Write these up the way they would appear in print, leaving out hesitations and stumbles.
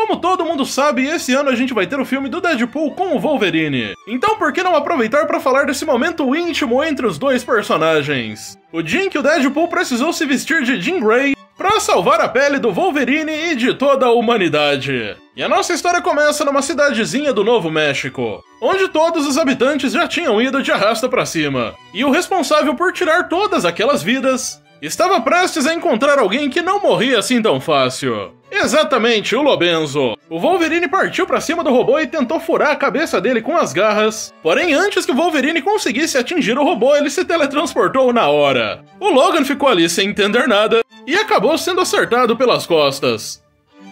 Como todo mundo sabe, esse ano a gente vai ter o filme do Deadpool com o Wolverine. Então por que não aproveitar para falar desse momento íntimo entre os dois personagens? O dia em que o Deadpool precisou se vestir de Jean Grey para salvar a pele do Wolverine e de toda a humanidade. E a nossa história começa numa cidadezinha do Novo México, onde todos os habitantes já tinham ido de arrasta pra cima. E o responsável por tirar todas aquelas vidas estava prestes a encontrar alguém que não morria assim tão fácil. Exatamente, o Lobenzo. O Wolverine partiu pra cima do robô e tentou furar a cabeça dele com as garras. Porém, antes que o Wolverine conseguisse atingir o robô, ele se teletransportou na hora. O Logan ficou ali sem entender nada e acabou sendo acertado pelas costas.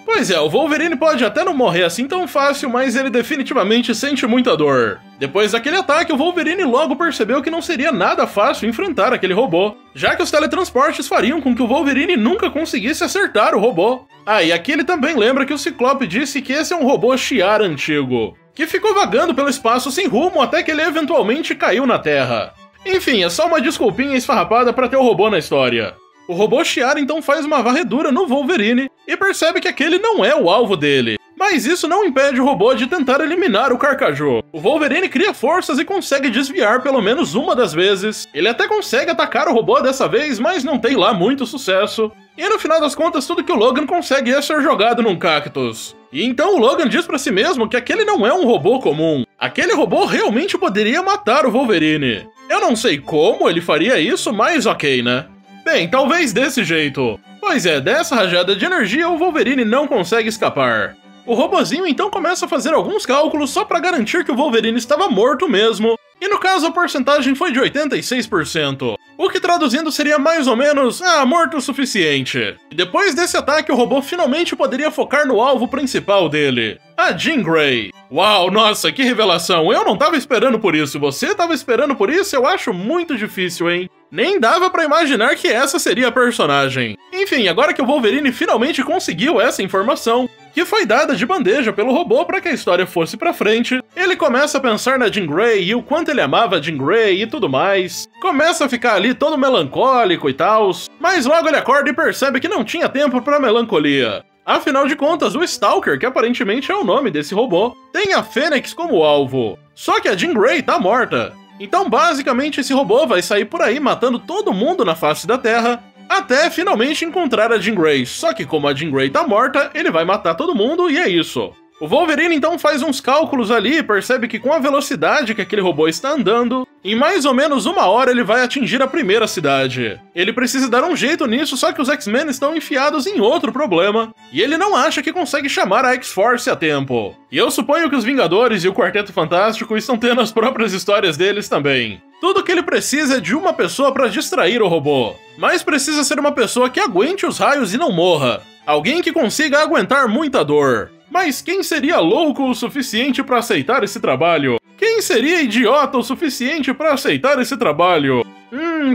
Pois é, o Wolverine pode até não morrer assim tão fácil, mas ele definitivamente sente muita dor. Depois daquele ataque, o Wolverine logo percebeu que não seria nada fácil enfrentar aquele robô, já que os teletransportes fariam com que o Wolverine nunca conseguisse acertar o robô. Ah, e aqui ele também lembra que o Ciclope disse que esse é um robô Shi'ar antigo, que ficou vagando pelo espaço sem rumo até que ele eventualmente caiu na Terra. Enfim, é só uma desculpinha esfarrapada pra ter o robô na história. O robô Shi'ar então faz uma varredura no Wolverine e percebe que aquele não é o alvo dele. Mas isso não impede o robô de tentar eliminar o Carcajou. O Wolverine cria forças e consegue desviar pelo menos uma das vezes. Ele até consegue atacar o robô dessa vez, mas não tem lá muito sucesso. E no final das contas, tudo que o Logan consegue é ser jogado num cactus. E então o Logan diz pra si mesmo que aquele não é um robô comum. Aquele robô realmente poderia matar o Wolverine. Eu não sei como ele faria isso, mas ok, né? Bem, talvez desse jeito. Pois é, dessa rajada de energia o Wolverine não consegue escapar. O robozinho então começa a fazer alguns cálculos só pra garantir que o Wolverine estava morto mesmo, e no caso a porcentagem foi de 86%, o que traduzindo seria mais ou menos, morto o suficiente. E depois desse ataque o robô finalmente poderia focar no alvo principal dele, a Jean Grey. Uau, nossa, que revelação, eu não tava esperando por isso, você tava esperando por isso? Eu acho muito difícil, hein? Nem dava pra imaginar que essa seria a personagem. Enfim, agora que o Wolverine finalmente conseguiu essa informação, que foi dada de bandeja pelo robô para que a história fosse pra frente, ele começa a pensar na Jean Grey e o quanto ele amava a Jean Grey e tudo mais. Começa a ficar ali todo melancólico e tal, mas logo ele acorda e percebe que não tinha tempo pra melancolia. Afinal de contas, o Stalker, que aparentemente é o nome desse robô, tem a Fênix como alvo. Só que a Jean Grey tá morta. Então basicamente esse robô vai sair por aí matando todo mundo na face da Terra, até finalmente encontrar a Jean Grey. Só que como a Jean Grey tá morta, ele vai matar todo mundo e é isso. O Wolverine então faz uns cálculos ali e percebe que com a velocidade que aquele robô está andando, em mais ou menos 1 hora ele vai atingir a primeira cidade. Ele precisa dar um jeito nisso, só que os X-Men estão enfiados em outro problema, e ele não acha que consegue chamar a X-Force a tempo. E eu suponho que os Vingadores e o Quarteto Fantástico estão tendo as próprias histórias deles também. Tudo que ele precisa é de uma pessoa para distrair o robô, mas precisa ser uma pessoa que aguente os raios e não morra. Alguém que consiga aguentar muita dor. Mas quem seria louco o suficiente para aceitar esse trabalho? Quem seria idiota o suficiente para aceitar esse trabalho?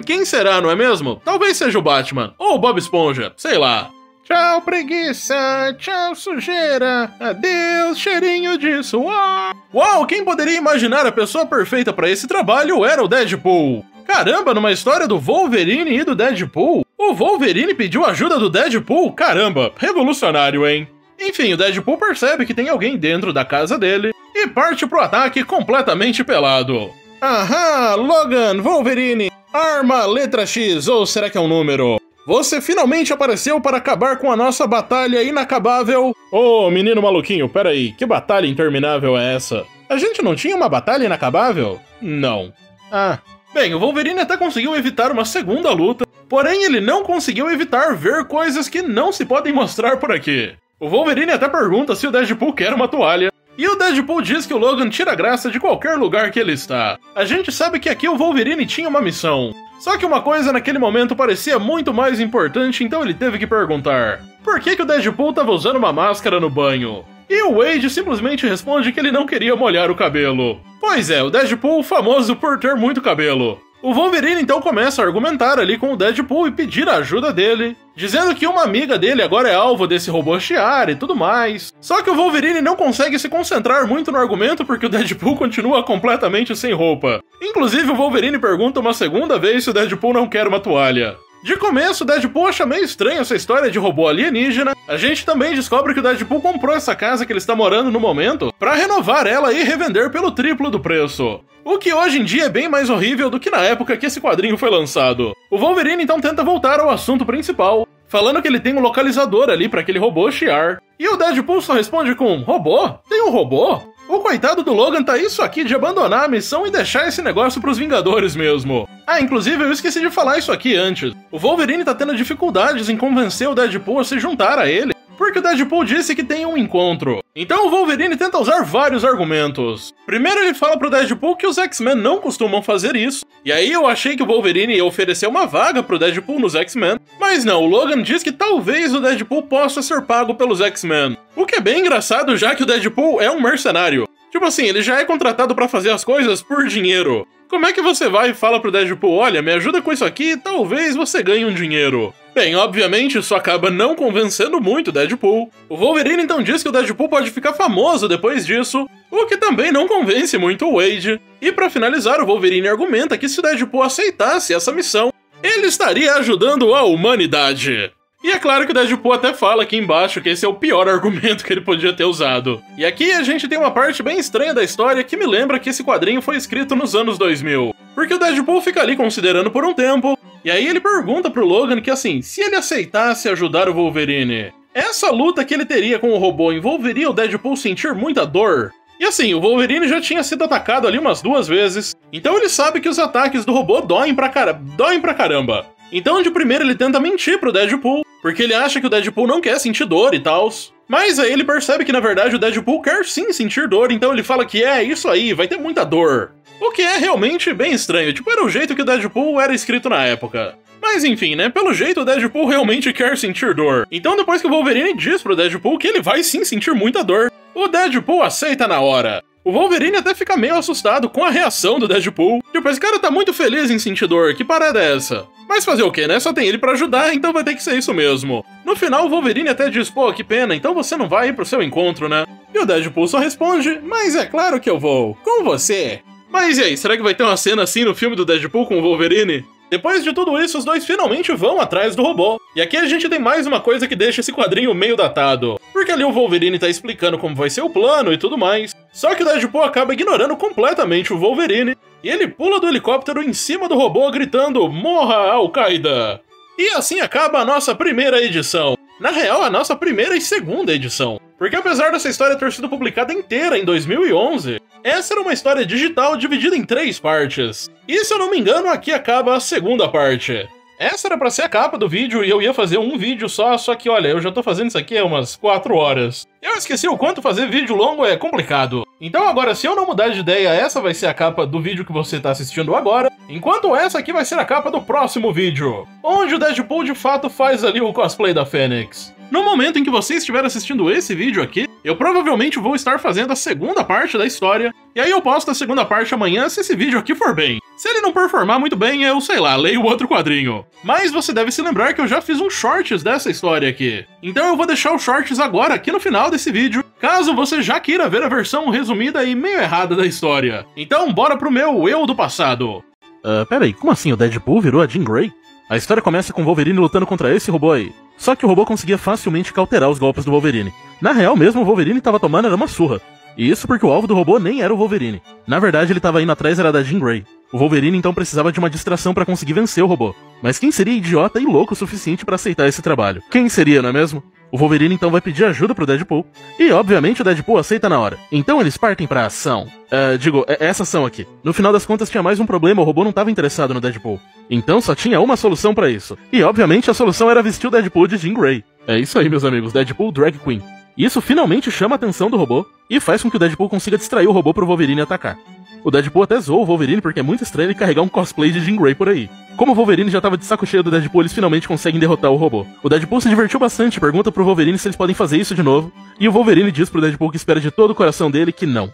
Quem será, não é mesmo? Talvez seja o Batman, ou o Bob Esponja, sei lá. Tchau, preguiça, tchau, sujeira, adeus, cheirinho de suor. Uau, quem poderia imaginar a pessoa perfeita para esse trabalho era o Deadpool. Caramba, numa história do Wolverine e do Deadpool, o Wolverine pediu ajuda do Deadpool? Caramba, revolucionário, hein? Enfim, o Deadpool percebe que tem alguém dentro da casa dele e parte pro ataque completamente pelado. Aham, Logan, Wolverine, arma, letra X, ou será que é um número? Você finalmente apareceu para acabar com a nossa batalha inacabável. Ô, menino maluquinho, peraí, que batalha interminável é essa? A gente não tinha uma batalha inacabável? Não. Bem, o Wolverine até conseguiu evitar uma segunda luta, porém ele não conseguiu evitar ver coisas que não se podem mostrar por aqui. O Wolverine até pergunta se o Deadpool quer uma toalha, e o Deadpool diz que o Logan tira graça de qualquer lugar que ele está. A gente sabe que aqui o Wolverine tinha uma missão, só que uma coisa naquele momento parecia muito mais importante, então ele teve que perguntar: por que o Deadpool estava usando uma máscara no banho? E o Wade simplesmente responde que ele não queria molhar o cabelo. Pois é, o Deadpool famoso por ter muito cabelo. O Wolverine então começa a argumentar ali com o Deadpool e pedir a ajuda dele, dizendo que uma amiga dele agora é alvo desse robô Shi'ar e tudo mais. Só que o Wolverine não consegue se concentrar muito no argumento porque o Deadpool continua completamente sem roupa. Inclusive o Wolverine pergunta uma segunda vez se o Deadpool não quer uma toalha. De começo, o Deadpool acha meio estranho essa história de robô alienígena. A gente também descobre que o Deadpool comprou essa casa que ele está morando no momento pra renovar ela e revender pelo triplo do preço. O que hoje em dia é bem mais horrível do que na época que esse quadrinho foi lançado. O Wolverine então tenta voltar ao assunto principal, falando que ele tem um localizador ali pra aquele robô Shi'ar. E o Deadpool só responde com: robô? Tem um robô? O coitado do Logan tá isso aqui de abandonar a missão e deixar esse negócio pros Vingadores mesmo. Ah, inclusive eu esqueci de falar isso aqui antes. O Wolverine tá tendo dificuldades em convencer o Deadpool a se juntar a ele, porque o Deadpool disse que tem um encontro. Então o Wolverine tenta usar vários argumentos. Primeiro ele fala pro Deadpool que os X-Men não costumam fazer isso. E aí eu achei que o Wolverine ia oferecer uma vaga pro Deadpool nos X-Men. Mas não, o Logan diz que talvez o Deadpool possa ser pago pelos X-Men. O que é bem engraçado, já que o Deadpool é um mercenário. Tipo assim, ele já é contratado pra fazer as coisas por dinheiro. Como é que você vai e fala pro Deadpool: olha, me ajuda com isso aqui, talvez você ganhe um dinheiro? Bem, obviamente isso acaba não convencendo muito o Deadpool. O Wolverine então diz que o Deadpool pode ficar famoso depois disso, o que também não convence muito o Wade. E pra finalizar, o Wolverine argumenta que se o Deadpool aceitasse essa missão, ele estaria ajudando a humanidade. E é claro que o Deadpool até fala aqui embaixo que esse é o pior argumento que ele podia ter usado. E aqui a gente tem uma parte bem estranha da história que me lembra que esse quadrinho foi escrito nos anos 2000. Porque o Deadpool fica ali considerando por um tempo, e aí ele pergunta pro Logan que assim, se ele aceitasse ajudar o Wolverine, essa luta que ele teria com o robô envolveria o Deadpool sentir muita dor? E assim, o Wolverine já tinha sido atacado ali umas 2 vezes, então ele sabe que os ataques do robô doem pra caramba. Então de primeiro ele tenta mentir pro Deadpool, porque ele acha que o Deadpool não quer sentir dor e tal. Mas aí ele percebe que na verdade o Deadpool quer sim sentir dor, então ele fala que é isso aí, vai ter muita dor. O que é realmente bem estranho, tipo, era o jeito que o Deadpool era escrito na época. Mas enfim, né, pelo jeito o Deadpool realmente quer sentir dor. Então depois que o Wolverine diz pro Deadpool que ele vai sim sentir muita dor, o Deadpool aceita na hora. O Wolverine até fica meio assustado com a reação do Deadpool. Tipo, esse cara tá muito feliz em sentir dor, que parada é essa? Mas fazer o quê, né? Só tem ele pra ajudar, então vai ter que ser isso mesmo. No final, o Wolverine até diz: pô, que pena, então você não vai ir pro seu encontro, né? E o Deadpool só responde: mas é claro que eu vou, com você. Mas e aí, será que vai ter uma cena assim no filme do Deadpool com o Wolverine? Depois de tudo isso, os dois finalmente vão atrás do robô. E aqui a gente tem mais uma coisa que deixa esse quadrinho meio datado. Porque ali o Wolverine tá explicando como vai ser o plano e tudo mais. Só que o Deadpool acaba ignorando completamente o Wolverine. E ele pula do helicóptero em cima do robô gritando: morra, Al-Qaeda! E assim acaba a nossa primeira edição. Na real, a nossa primeira e segunda edição. Porque apesar dessa história ter sido publicada inteira em 2011, essa era uma história digital dividida em 3 partes. E se eu não me engano, aqui acaba a segunda parte. Essa era pra ser a capa do vídeo e eu ia fazer um vídeo só que olha, eu já tô fazendo isso aqui há umas 4 horas. Eu esqueci o quanto fazer vídeo longo é complicado. Então agora, se eu não mudar de ideia, essa vai ser a capa do vídeo que você tá assistindo agora, enquanto essa aqui vai ser a capa do próximo vídeo, onde o Deadpool de fato faz ali o cosplay da Fênix. No momento em que você estiver assistindo esse vídeo aqui, eu provavelmente vou estar fazendo a segunda parte da história, e aí eu posto a segunda parte amanhã se esse vídeo aqui for bem. Se ele não performar muito bem, eu, sei lá, leio outro quadrinho. Mas você deve se lembrar que eu já fiz um shorts dessa história aqui. Então eu vou deixar os shorts agora aqui no final desse vídeo, caso você já queira ver a versão resumida e meio errada da história. Então bora pro meu eu do passado. Peraí, como assim o Deadpool virou a Jean Grey? A história começa com o Wolverine lutando contra esse robô aí. Só que o robô conseguia facilmente cauterar os golpes do Wolverine. Na real mesmo, o Wolverine tava tomando era uma surra. E isso porque o alvo do robô nem era o Wolverine. Na verdade, ele tava indo atrás era da Jean Grey. O Wolverine então precisava de uma distração pra conseguir vencer o robô. Mas quem seria idiota e louco o suficiente pra aceitar esse trabalho? Quem seria, não é mesmo? O Wolverine então vai pedir ajuda pro Deadpool. E obviamente o Deadpool aceita na hora. Então eles partem pra ação. Essa ação aqui. No final das contas tinha mais um problema, o robô não tava interessado no Deadpool. Então só tinha uma solução pra isso. E obviamente a solução era vestir o Deadpool de Jean Grey. É isso aí, meus amigos, Deadpool Drag Queen. Isso finalmente chama a atenção do robô e faz com que o Deadpool consiga distrair o robô pro Wolverine atacar. O Deadpool até zoou o Wolverine porque é muito estranho ele carregar um cosplay de Jean Grey por aí. Como o Wolverine já tava de saco cheio do Deadpool, eles finalmente conseguem derrotar o robô. O Deadpool se divertiu bastante, pergunta pro Wolverine se eles podem fazer isso de novo, e o Wolverine diz pro Deadpool que espera de todo o coração dele que não.